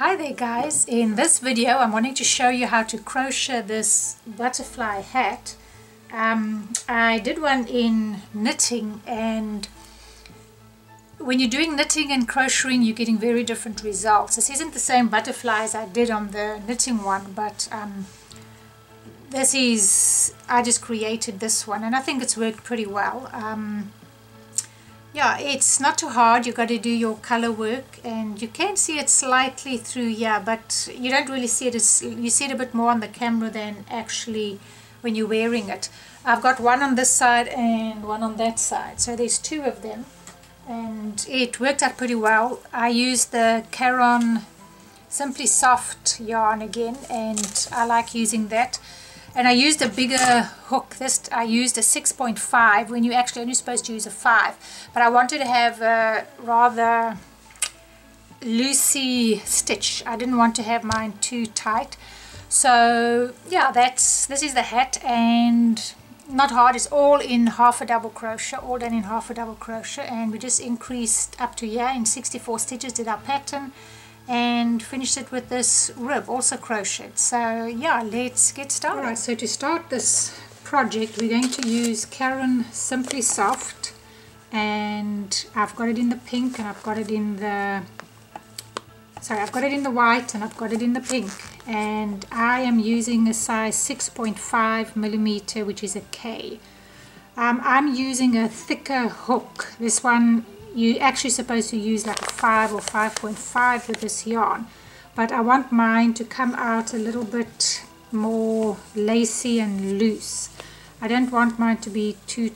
Hi there guys, in this video I'm wanting to show you how to crochet this butterfly hat. I did one in knitting, and when you're doing knitting and crocheting you're getting very different results. This isn't the same butterfly as I did on the knitting one, but I just created this one and I think it's worked pretty well. Yeah, it's not too hard. You got to do your color work, and you can see it slightly through here, but you don't really see it. You see it a bit more on the camera than actually when you're wearing it. I've got one on this side and one on that side, so there's two of them, and it worked out pretty well. I used the Caron Simply Soft yarn again, and I like using that. And I used a bigger hook. I used a 6.5 when you're actually only supposed to use a 5. But I wanted to have a rather loosey stitch. I didn't want to have mine too tight. So yeah, this is the hat, and not hard. It's all in half a double crochet, all done in half a double crochet, and we just increased up to here in 64 stitches, did our pattern, and finished it with this rib, also crocheted. So yeah, let's get started. Alright, so to start this project we're going to use Caron Simply Soft, and I've got it in the pink, and I've got it in the white, and I've got it in the pink, and I am using a size 6.5 millimeter, which is a K. I'm using a thicker hook. This one you're actually supposed to use like a 5 or 5.5 with this yarn, but I want mine to come out a little bit more lacy and loose. I don't want mine to be too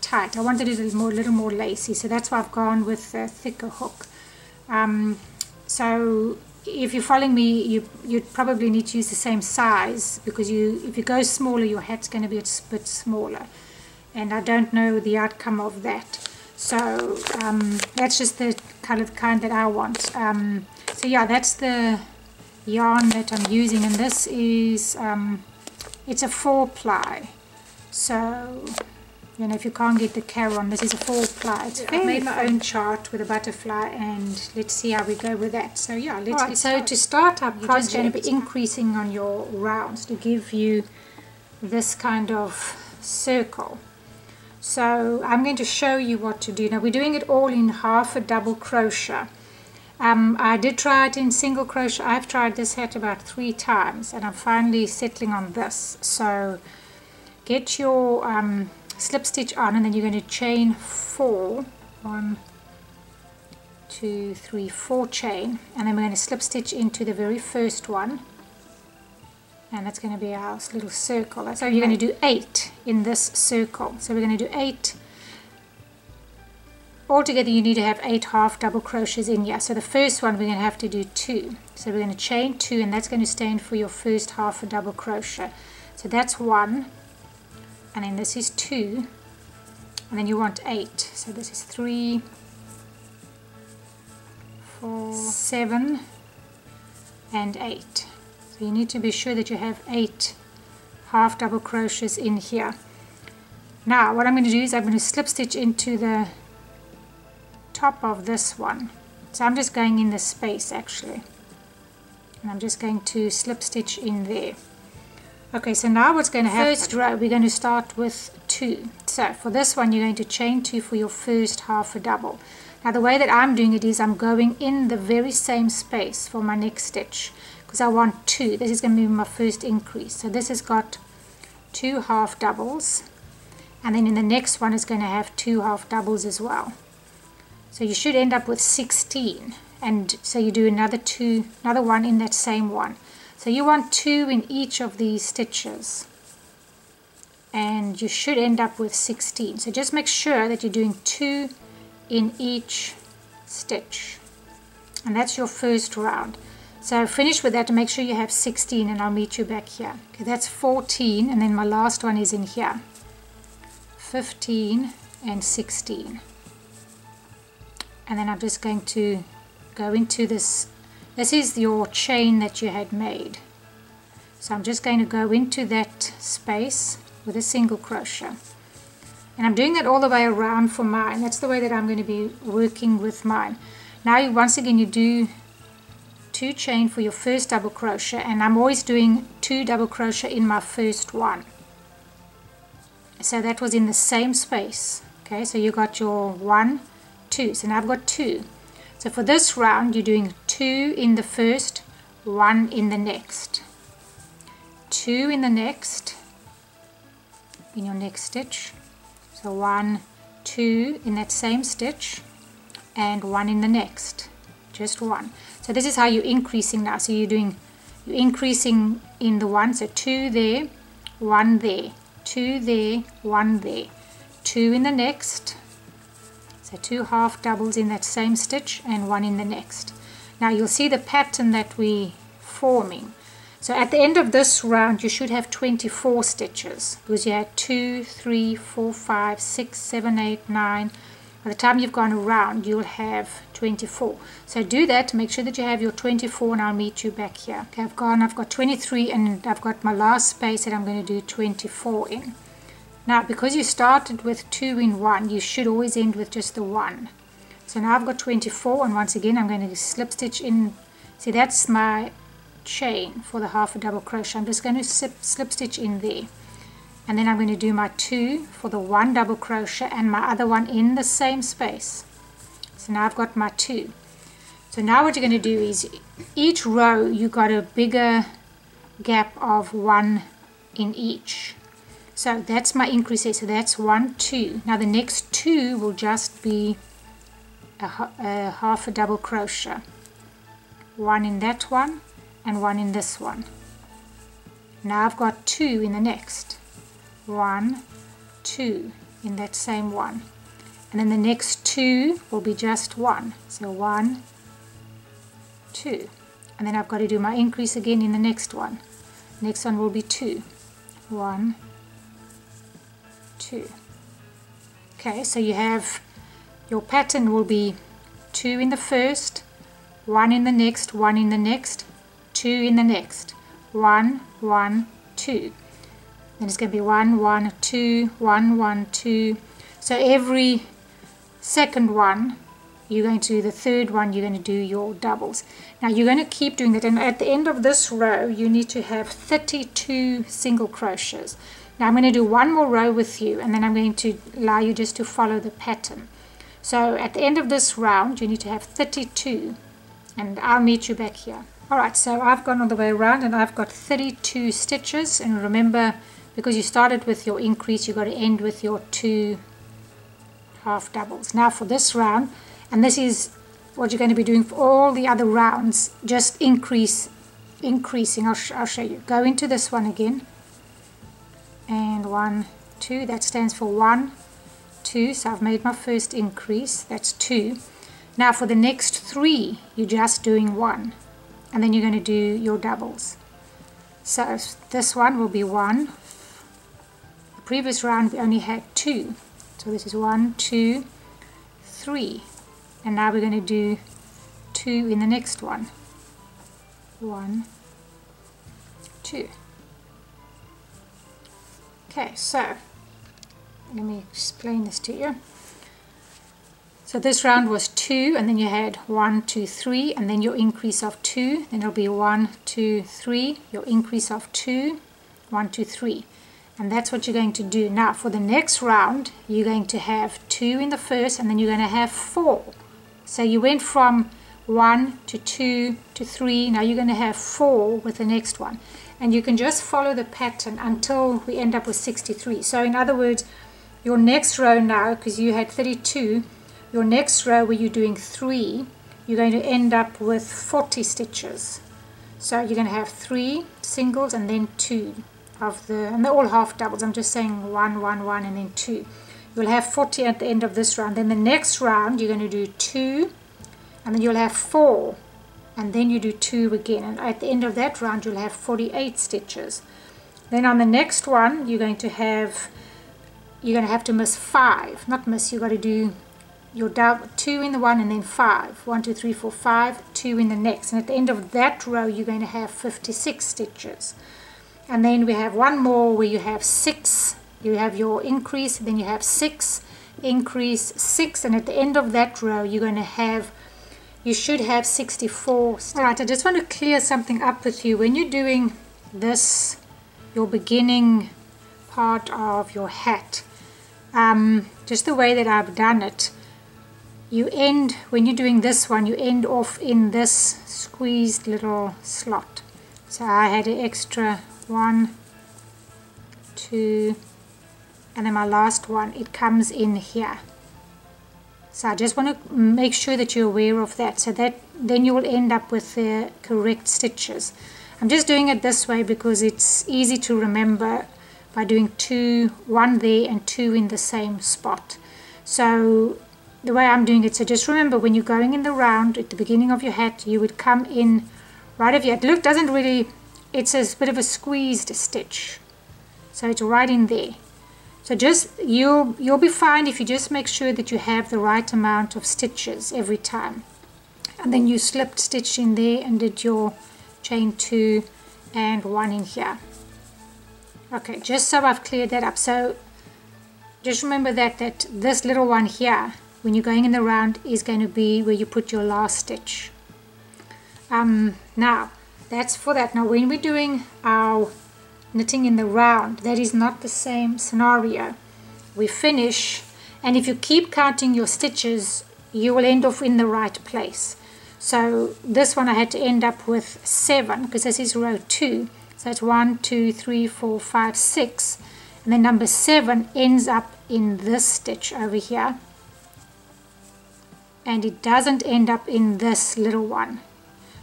tight. I wanted it a little more lacy, so that's why I've gone with a thicker hook. So if you're following me, you'd probably need to use the same size, because if you go smaller your hat's going to be a bit smaller, and I don't know the outcome of that. So that's just the kind that I want. So yeah, that's the yarn that I'm using, and this is it's a 4-ply. So you know, if you can't get the Caron, this is a 4-ply. I've made my own chart with a butterfly, and let's see how we go with that. So yeah, let's get started. So to start our project, you're just going to be increasing on your rounds to give you this kind of circle. So I'm going to show you what to do. Now we're doing it all in half a double crochet. I did try it in single crochet. I've tried this hat about 3 times, and I'm finally settling on this. So get your slip stitch on, and then you're going to chain 4. 1, 2, 3, 4 chain, and then we're going to slip stitch into the very first one. And that's going to be our little circle. So you're going to do 8 in this circle. So we're going to do 8. Altogether you need to have 8 half double crochets in here. So the first one we're going to have to do 2. So we're going to chain 2, and that's going to stand for your first half a double crochet. So that's 1. And then this is 2. And then you want 8. So this is 3, 4, 7, and 8. So you need to be sure that you have 8 half double crochets in here. Now what I'm going to do is I'm going to slip stitch into the top of this one. So I'm just going in the space actually, and I'm just going to slip stitch in there. Okay, so now what's going to happen, first row we're going to start with 2. So for this one you're going to chain 2 for your first half a double. Now the way that I'm doing it is I'm going in the very same space for my next stitch, because I want 2. This is going to be my first increase. So this has got 2 half doubles, and then in the next one is going to have 2 half doubles as well. So you should end up with 16, and so you do another one in that same one. So you want 2 in each of these stitches, and you should end up with 16. So just make sure that you're doing 2 in each stitch, and that's your first round. So finish with that to make sure you have 16, and I'll meet you back here. Okay, that's 14, and then my last one is in here. 15 and 16. And then I'm just going to go into this. This is your chain that you had made. So I'm just going to go into that space with a single crochet. And I'm doing that all the way around for mine. That's the way that I'm going to be working with mine. Now once again you do 2 chain for your first double crochet, and I'm always doing 2 double crochet in my first one. So that was in the same space. Okay, so you got your 1, 2. So now I've got 2. So for this round, you're doing 2 in the first, 1 in the next, 2 in the next, in your next stitch. So 1, 2 in that same stitch, and 1 in the next, just 1. So this is how you're increasing now. So you're increasing in the 1. So 2 there, 1 there, 2 there, 1 there, 2 in the next. So 2 half doubles in that same stitch and 1 in the next. Now you'll see the pattern that we're forming. So at the end of this round you should have 24 stitches, because you had 2, 3, 4, 5, 6, 7, 8, 9. By the time you've gone around, you'll have 24. So do that, make sure that you have your 24, and I'll meet you back here. Okay, I've got 23, and I've got my last space that I'm going to do 24 in. Now, because you started with 2 in 1, you should always end with just the 1. So now I've got 24, and once again I'm going to slip stitch in. See, that's my chain for the half a double crochet. I'm just going to slip stitch in there. And then I'm going to do my 2 for the 1 double crochet and my other one in the same space. So now I've got my 2. So now what you're going to do is each row you got a bigger gap of 1 in each. So that's my increase here. So that's 1, 2. Now the next 2 will just be a half a double crochet. 1 in that one and 1 in this one. Now I've got 2 in the next. 1, 2 in that same one, and then the next 2 will be just 1. So 1, 2, and then I've got to do my increase again in the next one. Next one will be 2, 1, 2. Okay, so you have your pattern will be 2 in the first, 1 in the next, 1 in the next, 2 in the next, 1, 1, 2. Then it's going to be 1, 1, 2, 1, 1, 2. So every second one, you're going to do the third one, you're going to do your doubles. Now you're going to keep doing that, and at the end of this row, you need to have 32 single crochets. Now I'm going to do one more row with you, and then I'm going to allow you just to follow the pattern. So at the end of this round, you need to have 32, and I'll meet you back here. Alright, so I've gone all the way around, and I've got 32 stitches, and remember, because you started with your increase, you've got to end with your 2 half doubles. Now for this round, and this is what you're going to be doing for all the other rounds, just increasing. I'll show you. Go into this one again, and 1, 2, that stands for 1, 2, so I've made my first increase, that's 2. Now for the next 3, you're just doing 1, and then you're going to do your doubles. So this one will be 1. Previous round we only had 2, so this is 1, 2, 3, and now we're going to do 2 in the next one. 1, 2. Okay, so let me explain this to you. So this round was 2, and then you had 1, 2, 3, and then your increase of 2. Then it'll be 1, 2, 3, your increase of 2, 1, 2, 3. And that's what you're going to do. Now for the next round, you're going to have 2 in the first, and then you're going to have 4. So you went from 1 to 2 to 3, now you're going to have 4 with the next one. And you can just follow the pattern until we end up with 63. So in other words, your next row now, because you had 32, your next row where you're doing 3, you're going to end up with 40 stitches. So you're going to have 3 singles and then 2. And they're all half doubles. I'm just saying 1, 1, 1, and then 2. You'll have 40 at the end of this round. Then the next round you're going to do 2, and then you'll have 4, and then you do 2 again, and at the end of that round you'll have 48 stitches. Then on the next one you're going to have to miss 5. Not miss, you've got to do your 2 in the one and then 5. 1, 2, 3, 4, 5, 2 in the next, and at the end of that row you're going to have 56 stitches. And then we have one more where you have 6, you have your increase, then you have 6, increase, 6, and at the end of that row you're going to have you should have 64 stitches. Alright, I just want to clear something up with you. When you're doing this, your beginning part of your hat, just the way that I've done it, you end, when you're doing this one, you end off in this squeezed little slot. So I had an extra 1, 2, and then my last one, it comes in here. So I just want to make sure that you're aware of that, so that then you will end up with the correct stitches. I'm just doing it this way because it's easy to remember by doing 2, 1 there and 2 in the same spot. So the way I'm doing it, so just remember when you're going in the round at the beginning of your hat, you would come in right over here. Look, doesn't really, it's a bit of a squeezed stitch, so it's right in there. So just, you'll be fine if you just make sure that you have the right amount of stitches every time. And then you slipped stitch in there and did your chain 2 and 1 in here. Okay, just so I've cleared that up. So just remember that this little one here, when you're going in the round, is going to be where you put your last stitch. Now, that's for that. Now when we're doing our knitting in the round, that is not the same scenario. We finish, and if you keep counting your stitches, you will end off in the right place. So this one I had to end up with 7 because this is row 2. So it's 1, 2, 3, 4, 5, 6, and then number 7 ends up in this stitch over here, and it doesn't end up in this little one.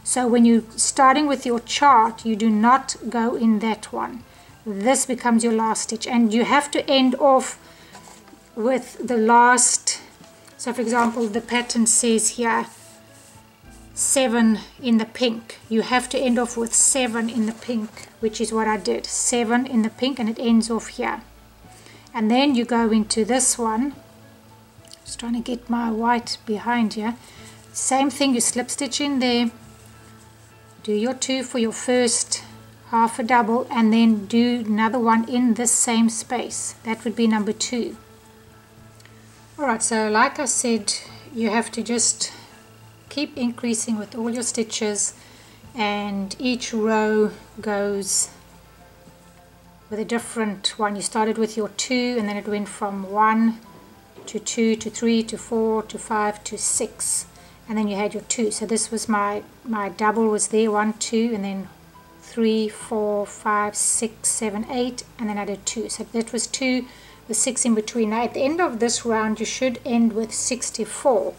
So when you're starting with your chart, you do not go in that one. This becomes your last stitch, and you have to end off with the last. So for example, the pattern says here 7 in the pink. You have to end off with 7 in the pink, which is what I did. 7 in the pink, and it ends off here. And then you go into this one. Just trying to get my white behind here. Same thing, you slip stitch in there, do your 2 for your first half a double, and then do another one in this same space. That would be number 2. Alright, so like I said, you have to just keep increasing with all your stitches, and each row goes with a different one. You started with your 2, and then it went from 1 to 2 to 3 to 4 to 5 to 6. And then you had your 2. So this was my double was there, 1, 2, and then 3, 4, 5, 6, 7, 8, and then I did 2. So that was 2 with 6 in between. Now at the end of this round you should end with 64,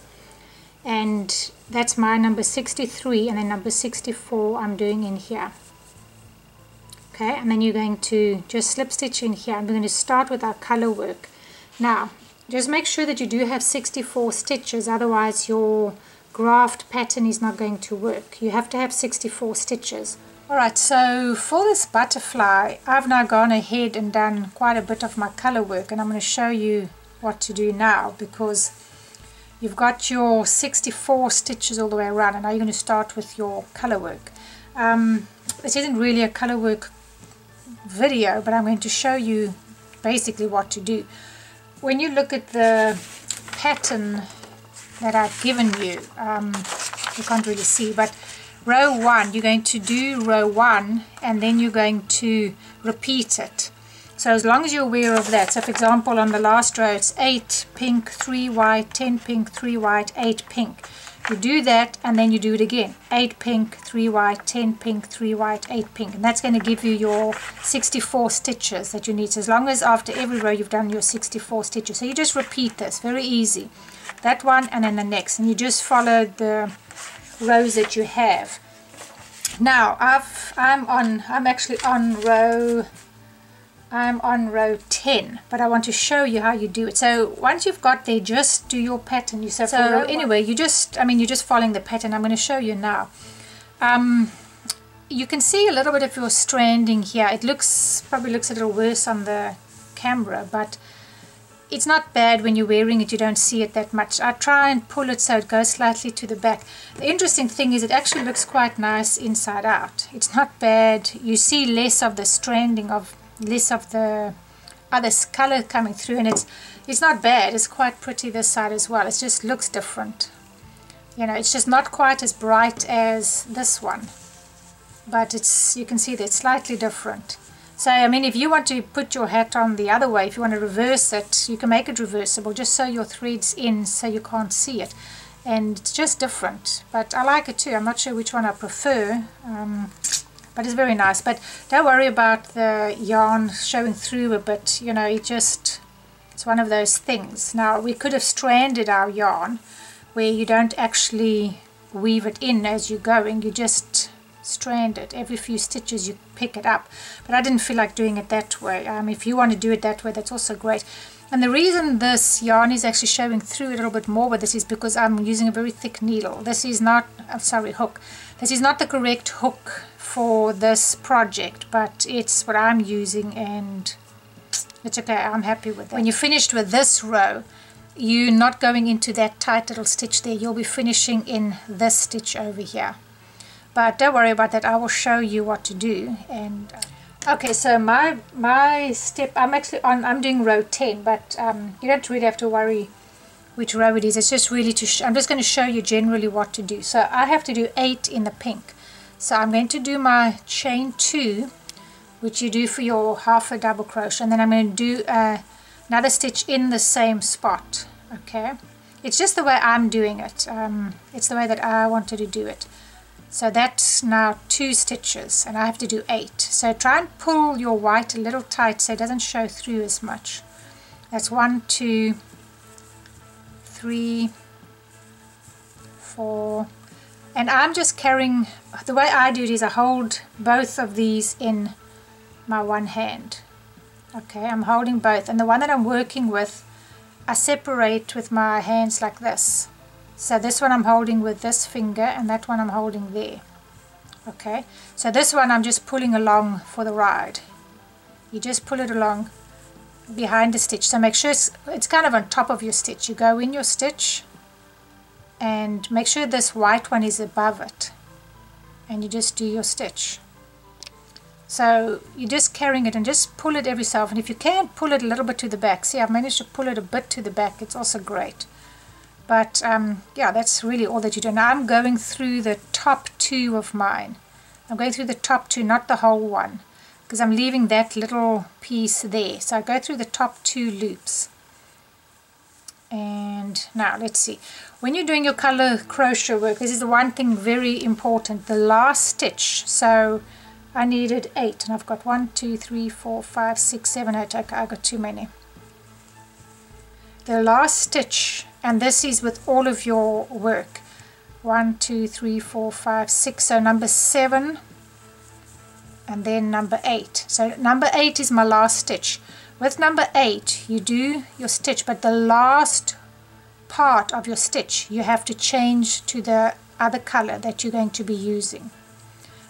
and that's my number 63, and then number 64 I'm doing in here. Okay, and then you're going to just slip stitch in here, and we're going to start with our color work. Now just make sure that you do have 64 stitches, otherwise your graft pattern is not going to work. You have to have 64 stitches. Alright, so for this butterfly, I've now gone ahead and done quite a bit of my color work, and I'm going to show you what to do now, because you've got your 64 stitches all the way around, and now you're going to start with your color work. This isn't really a color work video, but I'm going to show you basically what to do. When you look at the pattern that I've given you, you can't really see, but row 1, you're going to do row 1, and then you're going to repeat it. So as long as you're aware of that, so for example on the last row it's 8 pink, 3 white, 10 pink, 3 white, 8 pink. You do that, and then you do it again. 8 pink, 3 white, 10 pink, 3 white, 8 pink. And that's going to give you your 64 stitches that you need. So as long as after every row you've done your 64 stitches. So you just repeat this, very easy. That one and then the next. And you just follow the rows that you have. Now I'm actually on row 10, but I want to show you how you do it. So once you've got there, just do your pattern. So anyway, you're just following the pattern. I'm going to show you now. You can see a little bit of your stranding here. It probably looks a little worse on the camera, but it's not bad when you're wearing it. You don't see it that much. I try and pull it so it goes slightly to the back. The interesting thing is it actually looks quite nice inside out. It's not bad. You see less of the stranding, less of the other color coming through, and it's not bad. It's quite pretty this side as well. It just looks different. You know, it's just not quite as bright as this one, but it's, you can see that it's slightly different. So I mean, if you want to put your hat on the other way, if you want to reverse it, you can make it reversible. Just sew your threads in so you can't see it, and it's just different. But I like it too. I'm not sure which one I prefer, but it's very nice. But don't worry about the yarn showing through a bit. You know, it's one of those things. Now we could have stranded our yarn where you don't actually weave it in as you're going. You just strand it. Every few stitches you pick it up, but I didn't feel like doing it that way. If you want to do it that way, that's also great. And the reason this yarn is actually showing through a little bit more with this is because I'm using a very thick needle. This is not, hook. This is not the correct hook for this project, but it's what I'm using, and it's okay. I'm happy with that. When you're finished with this row, you're not going into that tight little stitch there. You'll be finishing in this stitch over here. But don't worry about that. I will show you what to do. And okay, so my step, I'm doing row 10, but you don't really have to worry which row it is. It's just really I'm just going to show you generally what to do. So I have to do 8 in the pink. So I'm going to do my chain 2, which you do for your half a double crochet, and then I'm going to do another stitch in the same spot. Okay, it's just the way I'm doing it. It's the way that I wanted to do it. So that's now 2 stitches, and I have to do 8. So try and pull your white a little tight so it doesn't show through as much. That's 1, 2, 3, 4, and I'm just carrying, the way I do it is I hold both of these in my one hand. Okay, I'm holding both, and the one that I'm working with, I separate with my hands like this. So this one I'm holding with this finger, and that one I'm holding there. Okay, so this one I'm just pulling along for the ride. You just pull it along behind the stitch. So make sure it's kind of on top of your stitch. You go in your stitch and make sure this white one is above it, and you just do your stitch. So you're just carrying it and just pull it every so often. If you can, pull it a little bit to the back. See, I've managed to pull it a bit to the back. It's also great. But yeah, that's really all that you do. Now I'm going through the top 2 of mine. I'm going through the top 2, not the whole one, because I'm leaving that little piece there. So I go through the top 2 loops. And now let's see. When you're doing your color crochet work, this is the one thing very important, the last stitch. So I needed 8, and I've got 1, 2, 3, 4, 5, 6, 7, 8. Okay, I got too many. The last stitch, and this is with all of your work, 1, 2, 3, 4, 5, 6, so number 7, and then number 8. So number 8 is my last stitch. With number 8 you do your stitch, but the last part of your stitch you have to change to the other color that you're going to be using.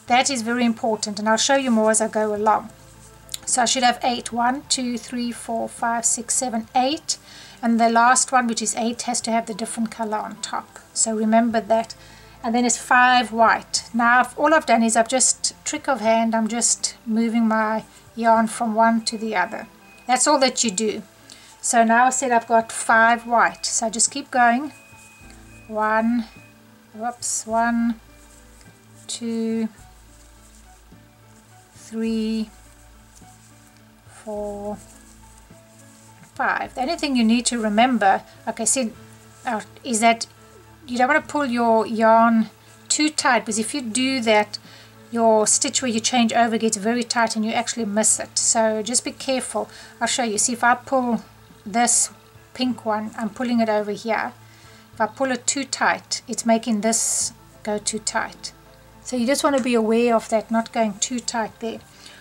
That is very important, and I'll show you more as I go along. So I should have 8, 1, 2, 3, 4, 5, 6, 7, 8, and the last one, which is 8, has to have the different color on top. So remember that. And then it's 5 white. Now all I've done is I've just, trick of hand, I'm just moving my yarn from one to the other. That's all that you do. So now I said I've got 5 white. So just keep going. 1, 2, 3, 4, 5. The only thing you need to remember, okay, see, is that you don't want to pull your yarn too tight, because if you do that, your stitch where you change over gets very tight and you actually miss it. So just be careful. I'll show you. See, if I pull this pink one, I'm pulling it over here. If I pull it too tight, it's making this go too tight. So you just want to be aware of that, not going too tight there.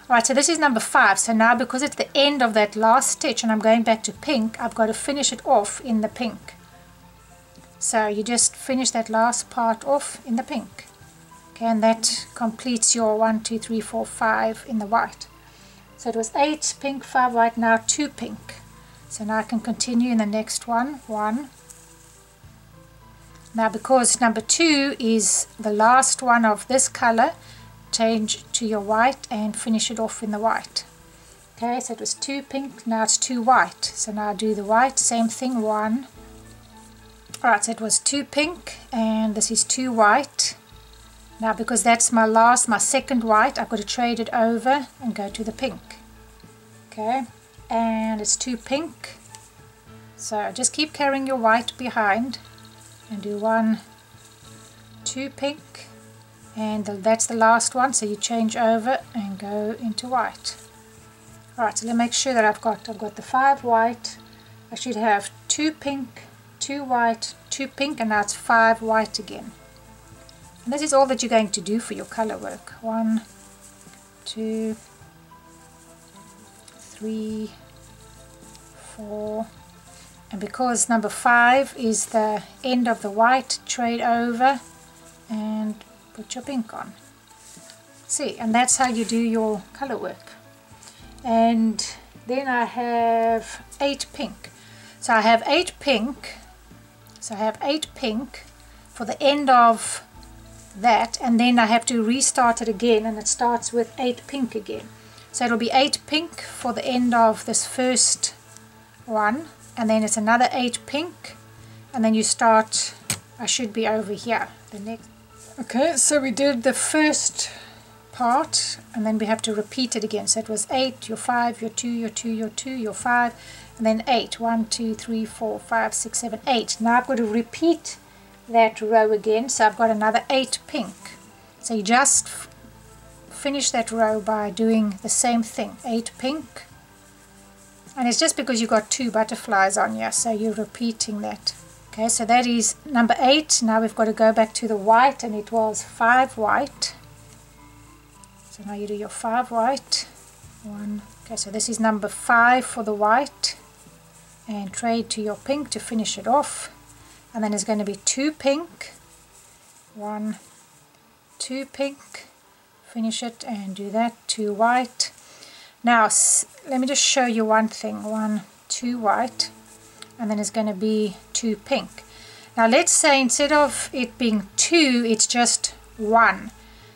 Alright, so this is number 5. So now, because it's the end of that last stitch and I'm going back to pink, I've got to finish it off in the pink. So you just finish that last part off in the pink. Okay, and that completes your 1, 2, 3, 4, 5 in the white. So it was 8 pink, 5 white, now 2 pink. So now I can continue in the next one. 1. Now because number 2 is the last one of this color, change to your white and finish it off in the white. Okay, so it was 2 pink, now it's 2 white. So now I do the white, same thing, 1. Alright, so it was 2 pink and this is 2 white. Now because that's my second white, I've got to trade it over and go to the pink. Okay, and it's 2 pink. So just keep carrying your white behind and do 1, 2 pink, and that's the last one, so you change over and go into white. Alright, so let's make sure that I've got the 5 white. I should have 2 pink, 2 white, 2 pink, and now it's 5 white again. And this is all that you're going to do for your color work. 1, 2, 3, 4, and because number 5 is the end of the white, trade over and put your pink on. See, and that's how you do your color work. And then I have 8 pink. So I have 8 pink. So I have 8 pink for the end of that, and then I have to restart it again, and it starts with 8 pink again. So it'll be 8 pink for the end of this first one, and then it's another 8 pink, and then you start, I should be over here, the next. Okay, so we did the first part, and then we have to repeat it again. So it was 8, your 5, your 2, your 2, your 2, your 5, and then 8. 1, 2, 3, 4, 5, 6, 7, 8. Now I've got to repeat that row again, so I've got another 8 pink. So you just finish that row by doing the same thing, 8 pink, and it's just because you got 2 butterflies on here, so you're repeating that. Okay, so that is number 8. Now we've got to go back to the white, and it was 5 white. So now you do your 5 white. 1. Okay, so this is number 5 for the white, and trade to your pink to finish it off. And then it's going to be 2 pink. 1, 2 pink. Finish it and do that. 2 white. Now let me just show you one thing. 1, 2 white, and then it's going to be 2 pink. Now let's say instead of it being 2, it's just 1.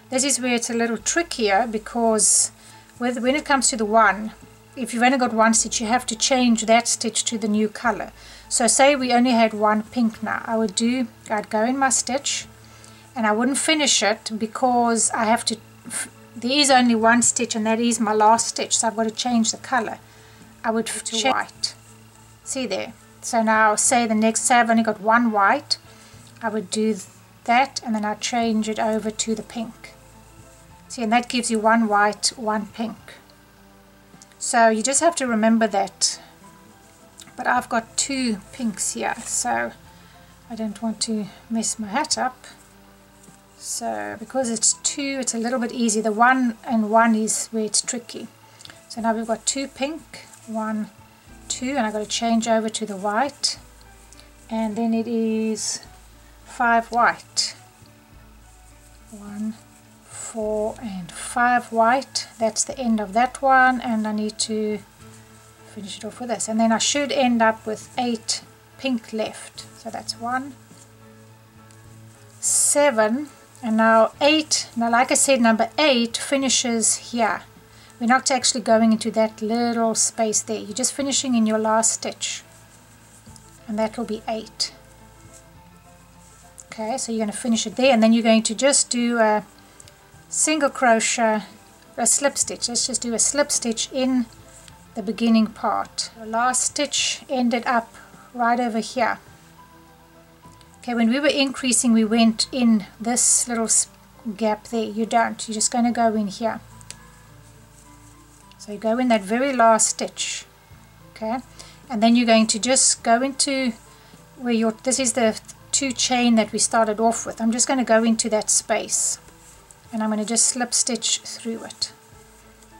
This is where it's a little trickier, because when it comes to the 1, if you've only got 1 stitch, you have to change that stitch to the new color. So say we only had 1 pink now, I'd go in my stitch, and I wouldn't finish it because I have to, there is only 1 stitch, and that is my last stitch, so I've got to change the color. I would to white. See there? So now say I've only got 1 white, I would do that, and then I'd change it over to the pink. See, and that gives you 1 white, 1 pink. So you just have to remember that. But I've got 2 pinks here, so I don't want to mess my hat up. So because it's 2, it's a little bit easy. The 1 and 1 is where it's tricky. So now we've got 2 pink, 1, 2, and I've got to change over to the white, and then it is 5 white. 1, 4, and 5 white. That's the end of that one, and I need to finish it off with this, and then I should end up with 8 pink left. So that's 1, 7, and now 8. Now like I said, number 8 finishes here. We're not actually going into that little space there, you're just finishing in your last stitch, and that will be 8. Okay, so you're going to finish it there, and then you're going to just do a single crochet, a slip stitch. Let's just do a slip stitch in the beginning part. The last stitch ended up right over here. Okay, when we were increasing, we went in this little gap there. You don't, you're just going to go in here. So you go in that very last stitch, okay, and then you're going to just go into where this is the 2 chain that we started off with. I'm just going to go into that space, and I'm going to just slip stitch through it.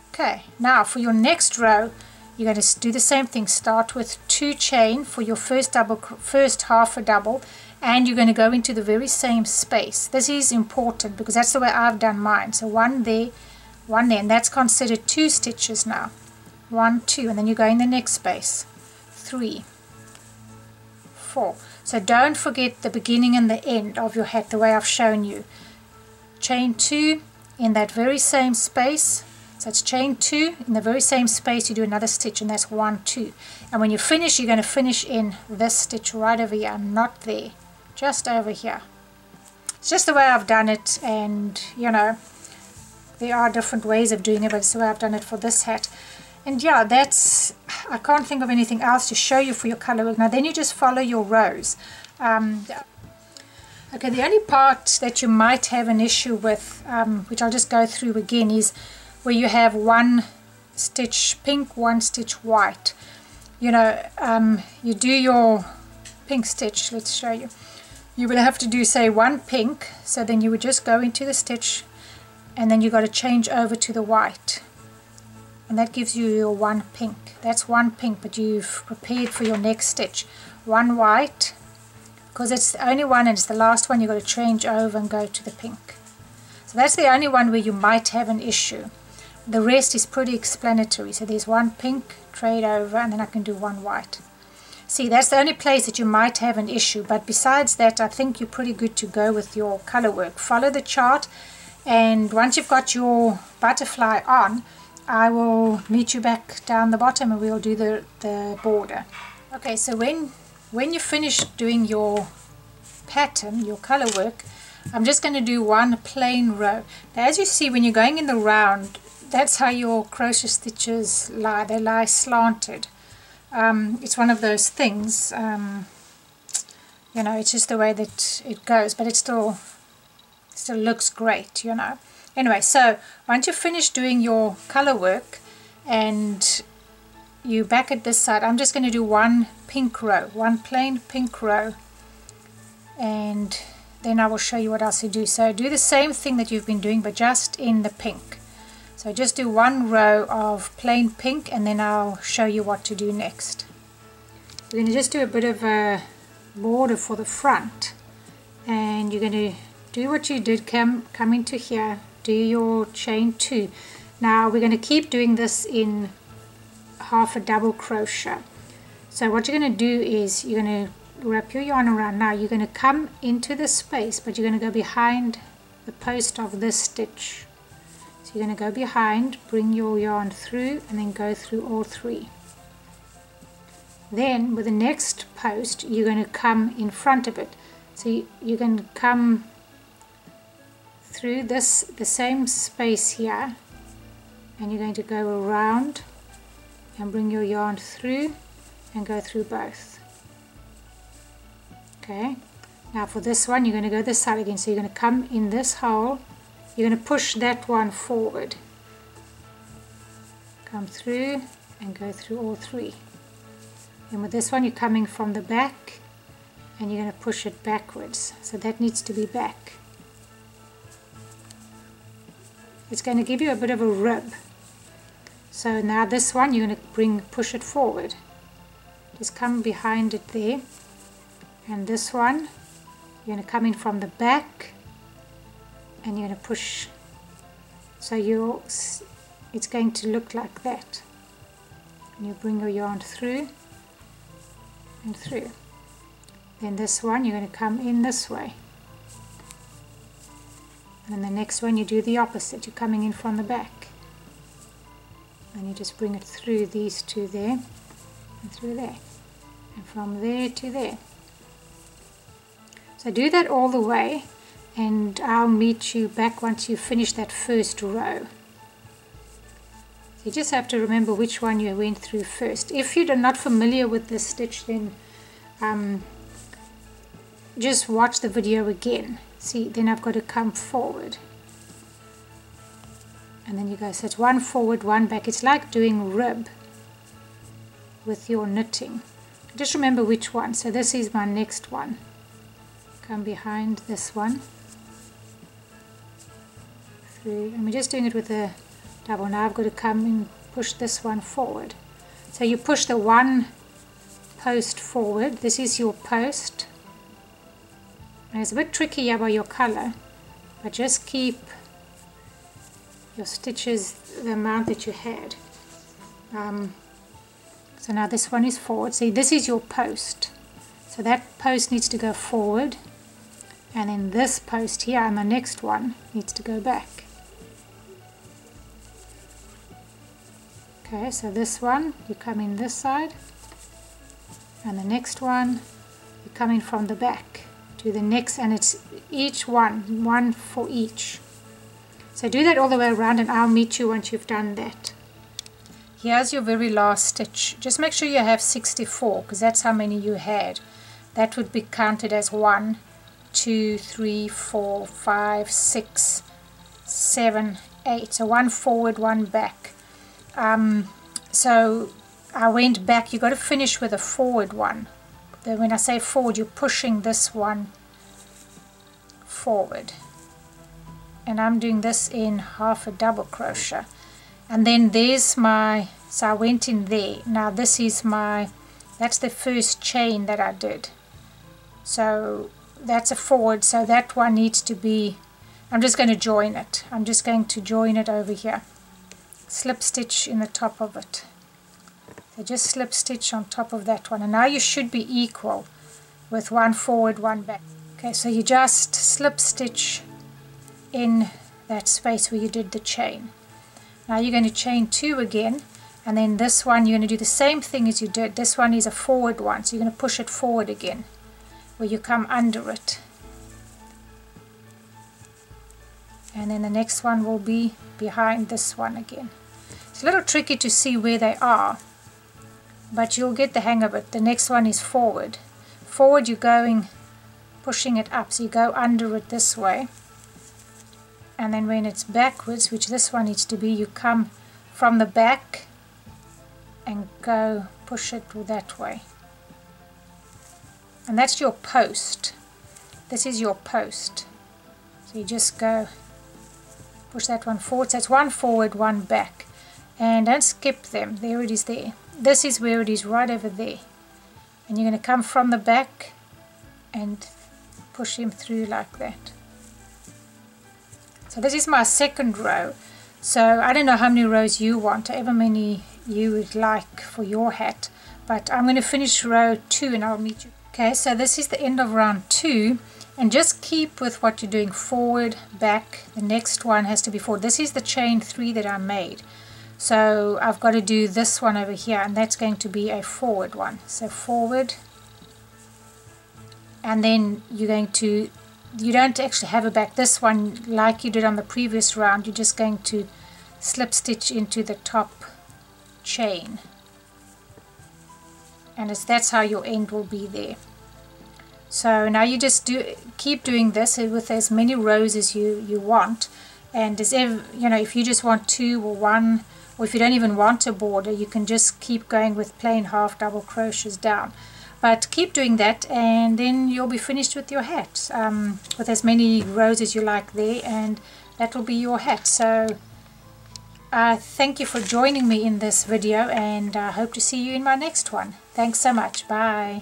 Okay, now for your next row, you're going to do the same thing. Start with 2 chain for your first half a double, and you're going to go into the very same space. This is important because that's the way I've done mine. So 1 there, 1 there, and that's considered 2 stitches now. 1, 2, and then you go in the next space. 3, 4. So don't forget the beginning and the end of your hat the way I've shown you. Chain 2 in that very same space, So it's chain 2, in the very same space you do another stitch, and that's 1, 2. And when you finish, you're going to finish in this stitch right over here, not there, just over here. It's just the way I've done it, and you know, there are different ways of doing it, but it's the way I've done it for this hat. And yeah, that's, I can't think of anything else to show you for your color work. Now then you just follow your rows. Okay, the only part that you might have an issue with, which I'll just go through again, is where you have one stitch pink, one stitch white. You know, you do your pink stitch, let's show you. You will have to do, say, one pink, so then you would just go into the stitch, and then you got to change over to the white. And that gives you your one pink. That's one pink, but you've prepared for your next stitch. One white, because it's the only one and it's the last one, you've got to change over and go to the pink. So that's the only one where you might have an issue. The rest is pretty explanatory. So there's one pink, trade over, and then I can do one white. See, that's the only place that you might have an issue, but besides that, I think you're pretty good to go with your color work. Follow the chart, and once you've got your butterfly on, I will meet you back down the bottom and we'll do the border. Okay, so when you finish doing your pattern, your color work, I'm just going to do one plain row. Now as you see, when you're going in the round, that's how your crochet stitches lie. They lie slanted. It's one of those things, you know, it's just the way that it goes, but it still looks great, you know. Anyway, so once you finish doing your color work and you back at this side, I'm just going to do one pink row, one plain pink row, and then I will show you what else to do. So do the same thing that you've been doing, but just in the pink. So just do one row of plain pink, and then I'll show you what to do next. We're going to just do a bit of a border for the front, and you're going to do what you did, come into here, do your chain 2. Now we're going to keep doing this in half a double crochet. So what you're going to do is you're going to wrap your yarn around. Now you're going to come into the space, but you're going to go behind the post of this stitch. So you're going to go behind, bring your yarn through, and then go through all 3. Then with the next post you're going to come in front of it. So you're going to come through the same space here, and you're going to go around and bring your yarn through and go through both. Okay, now for this one you're going to go this side again. So you're going to come in this hole, you're going to push that one forward, come through and go through all 3. And with this one you're coming from the back and you're going to push it backwards, so that needs to be back. It's going to give you a bit of a rib. So now this one you're going to push it forward, just come behind it there, and this one you're going to come in from the back and you're going to push, so it's going to look like that, and you bring your yarn through and through. Then this one you're going to come in this way, and the next one you do the opposite, you're coming in from the back and you just bring it through these 2 there and through there, and from there to there. So do that all the way, and I'll meet you back once you finish that first row. So you just have to remember which one you went through first. If you're not familiar with this stitch, then just watch the video again. See, then I've got to come forward, and then you go, so it's one forward, one back. It's like doing rib with your knitting. Just remember which one. So this is my next one. Come behind this one through, and we're just doing it with a double. Now I've got to come and push this one forward. So you push the one post forward. This is your post. And it's a bit tricky here by your color, but just keep your stitches the amount that you had. So now this one is forward. See, this is your post, so that post needs to go forward, and then this post here and the next one needs to go back. Okay, so this one you come in this side, and the next one you come in from the back to the next, and it's each one for each. So do that all the way around, and I'll meet you once you've done that. Here's your very last stitch. Just make sure you have 64, because that's how many you had. That would be counted as 1, 2, 3, 4, 5, 6, 7, 8. So 1 forward, 1 back. So I went back. You got to finish with a forward one. Then when I say forward, you're pushing this one forward. And I'm doing this in half a double crochet. And then there's my, so I went in there. Now this is my, that's the first chain that I did. So that's a forward, so that one needs to be, I'm just going to join it. I'm just going to join it over here. Slip stitch in the top of it. So just slip stitch on top of that one. And now you should be equal with 1 forward, 1 back. Okay, so you just slip stitch in that space where you did the chain. Now you're going to chain 2 again, and then this one you're going to do the same thing as you did. This one is a forward one, so you're going to push it forward again, where you come under it. And then the next one will be behind this one again. It's a little tricky to see where they are, but you'll get the hang of it. The next one is forward. Forward you're going, pushing it up, so you go under it this way. And then when it's backwards, which this one needs to be, you come from the back and go push it that way. And that's your post. This is your post. So you just go push that one forward. So it's 1 forward, 1 back. And don't skip them. There it is there. This is where it is, right over there. And you're going to come from the back and push him through like that. So this is my second row. So I don't know how many rows you want, however many you would like for your hat. But I'm going to finish row 2 and I'll meet you. Okay, so this is the end of round 2. And just keep with what you're doing, forward, back. The next one has to be forward. This is the chain 3 that I made. So I've got to do this one over here, and that's going to be a forward one. So forward. And then you're going to, you don't actually have a back. This one, like you did on the previous round, you're just going to slip stitch into the top chain. And that's how your end will be there. So now you just keep doing this with as many rows as you want. And as if, you know, if you just want 2 or 1, or if you don't even want a border, you can just keep going with plain half double crochets down. But keep doing that, and then you'll be finished with your hat with as many rows as you like there, and that will be your hat. So thank you for joining me in this video, and I hope to see you in my next one. Thanks so much. Bye.